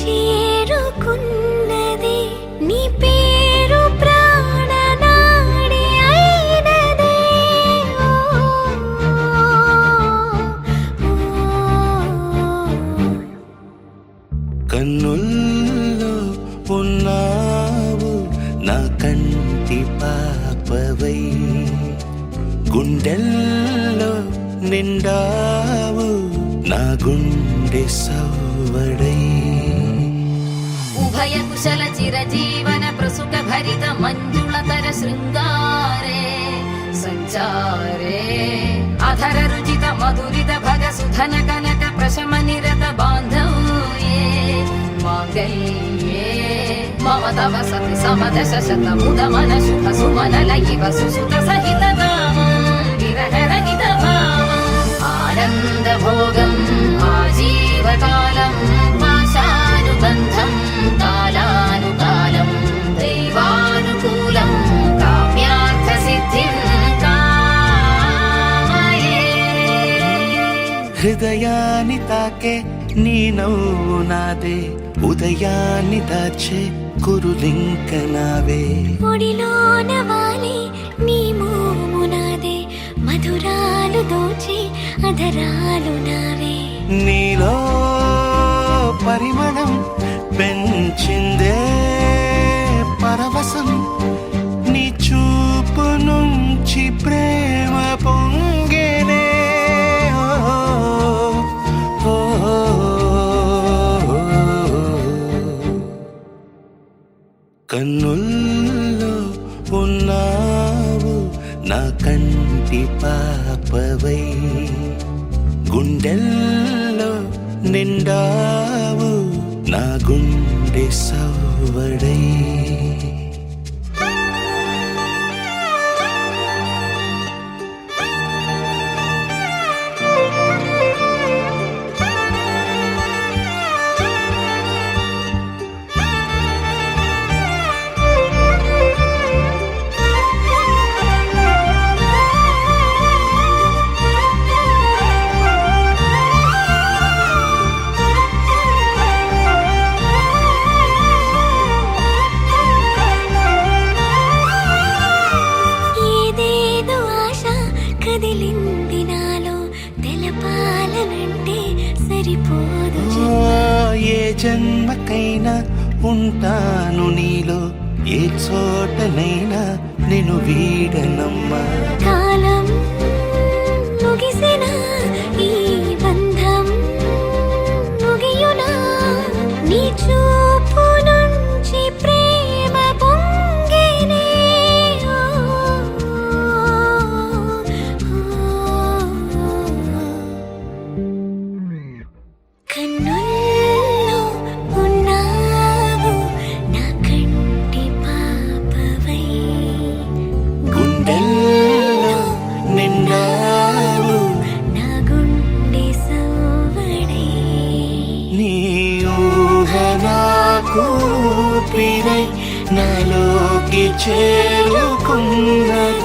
చేరుకున్నది నీ పేరు ప్రాణనాడి అయినదే కన్నుల్లో ఉన్నావు నా కంటి పాపవై గుండెల్లో నిండావు నా గుండె సవ్వడై ఉభయ కుశల చిరజీవన ప్రసుక భరిత మంజుళతర శృంగారే సంచారే అధర రుచిత మధురిత భగ సుధన కనక ప్రశమ నిరత బాంధవ్యే మాంగళ్యే మమ తవ సతి సమదశ శత ముద మన శుభ సుమన లయివ సుసుత సహిత విరహ రహిత భావం ఆనంద భోగం ఆజీవకాలం పాశానుబంధం కాలానుకాలం దైవానుకూలం కామ్యార్థ సిద్ధిం కామయే. హృదయాన్ని తాకే నీ నవ్వు నాదే ఉదయాన్ని దాచే కురులింక నావే ఒడిలోన వాలి నీ మోము నాదే మధురాలు దోచి అధరాలు నావే నీలో పరిమళం పెంచిందే పరవశం నీ చూపు నుంచి ప్రేమ పొంగేనే కన్నుల్లో ఉన్నావు నా కంటి పాపవై గుండెల్లో నిండావు నా గుండె సవ్వడై కదిలింది నాలో తెలపాలనంటే సరిపోదు ఏ జన్మకైనా ఉంటాను నీలో ఏ చోటనైనా నేను వీడనమ్మా కాలం ముగిసిన ఈ బంధం ముగియునా నీ చూపు నుంచి ప్రేమ పొంగేనే కన్నుల్లో ఉన్నావు నా కంటి పాపవై గుండెల్లో నిండావు నా గుండె సవ్వడై నీ ఊహ నాకు పిరై నాలోకి చేరుకున్నది